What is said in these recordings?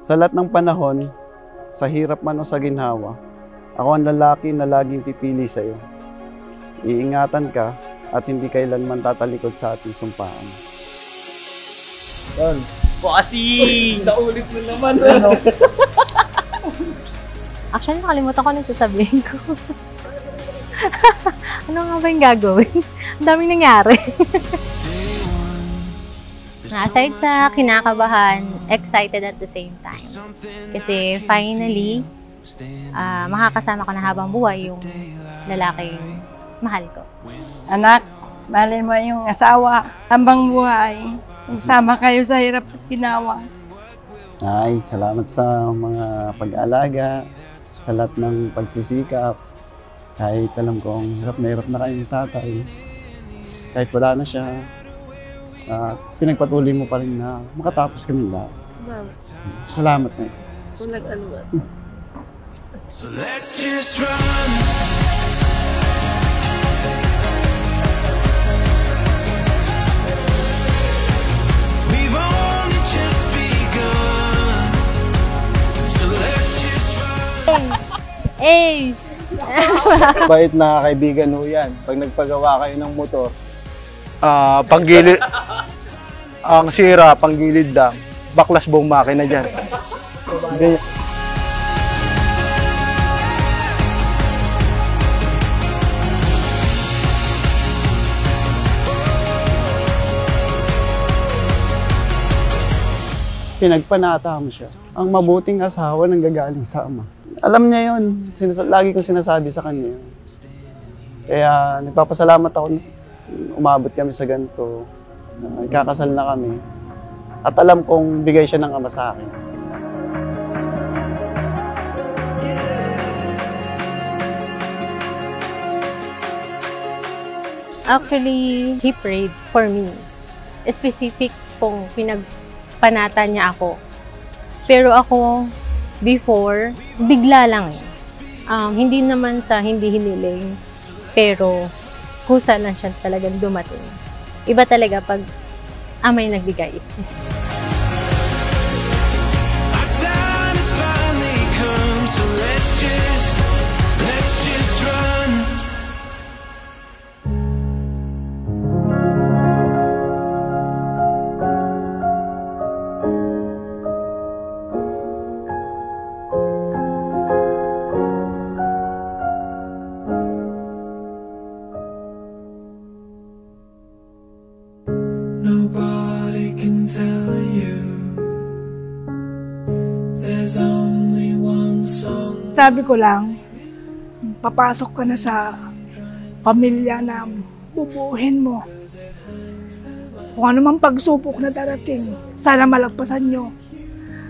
Sa lahat ng panahon, sa hirap man o sa ginhawa, ako ang lalaki na laging pipili sa'yo. Iingatan ka at hindi kailanman tatalikod sa ating sumpaan. Yan. Bossing! Naulit na naman. Ano? Actually, nakalimutan ko na sasabihin ko. Ano nga ba yung gagawin? Ang daming nangyari. Aside sa kinakabahan, excited at the same time. Kasi finally, makakasama ko na habang buhay yung lalaking mahal ko. Anak, mahalin mo yung asawa. Habang buhay, magsama kayo sa hirap at ginawa. Ay, salamat sa mga pag-aalaga, sa lahat ng pagsisikap. Kahit alam kong hirap na kayong tatay. Kahit wala na siya, pinagpatuloy mo pa rin na makatapos kami lahat. Salamat na. So let's just run. We've only just begun. So let's just run. Hey! Bait na kaibigan ho yan. Pag nagpagawa kayo ng motor, panggilid, ang sira, panggilid lang. Baklas buong makina dyan. Ganyan. Pinagpanata mo siya. Ang mabuting asawa nang gagaling sa ama. Alam niya yun. Lagi kong sinasabi sa kanya yun. Kaya nagpapasalamat ako na umabot kami sa ganito. Ikakasal na kami. At alam kong bigay siya ng ama sa akin. Actually, he prayed for me. Specific pong pinagpanata niya ako. Pero ako, before, bigla lang eh. Hindi naman sa hindi hiniling, pero kusa lang siya talagang dumating. Iba talaga pag amay nagbigay. Our time has finally come. So let's just run. Nobody can tell you there's only one song. Sabi ko lang, papasok ka na sa pamilya na bubuhin mo. Kung ano mang pagsupok na darating, sana malagpasan nyo.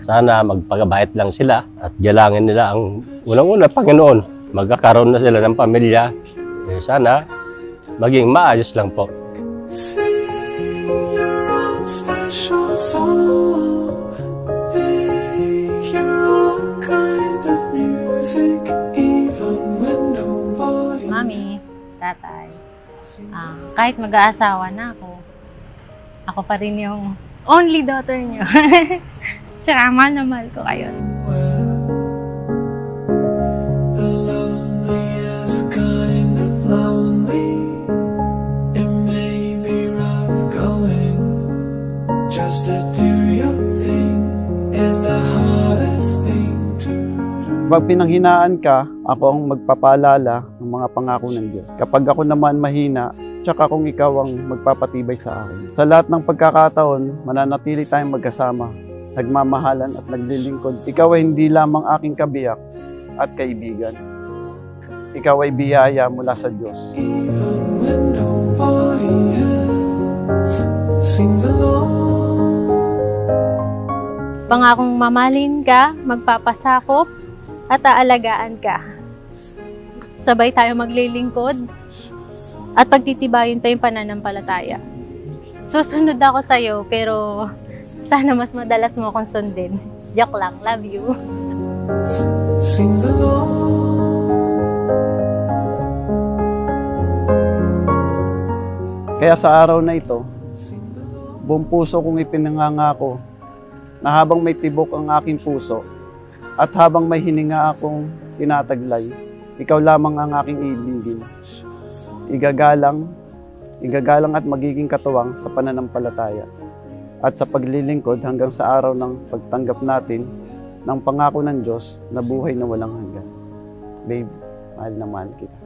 Sana magpagabait lang sila at jalangin nila ang unang-una Panginoon. Magkakaroon na sila ng pamilya. Sana maging maayos lang po. Special song, make your own kind of music, even when nobody. Mami, tatay, kahit mag-aasawa na ako pa rin yung only daughter niyo. Tsaka mahal na mahal ko kayo. The loneliest kind of lonely. It may be rough going. Just to do your thing is the hardest thing to do. Pag pinanghinaan ka, ako ang magpapaalala ng mga pangako ng Diyos. Kapag ako naman mahina, tsaka kung ikaw ang magpapatibay sa akin. Sa lahat ng pagkakataon, mananatili tayong magkasama, nagmamahalan at naglilingkod. Ikaw ay hindi lamang aking kabiyak at kaibigan. Ikaw ay biyaya mula sa Diyos. Even when nobody else sings along. Pangakong mamahalin ka, magpapasakop, at aalagaan ka. Sabay tayo maglilingkod, at pagtitibayin pa yung pananampalataya. Susunod ako sa'yo, pero sana mas madalas mo akong sundin. Joke lang, love you. Sings along. Kaya sa araw na ito, buong puso kong ipinangangako na habang may tibok ang aking puso at habang may hininga akong tinataglay, ikaw lamang ang aking ibigin. Igagalang at magiging katuwang sa pananampalataya at sa paglilingkod hanggang sa araw ng pagtanggap natin ng pangako ng Diyos na buhay na walang hanggan. Babe, mahal na mahal kita.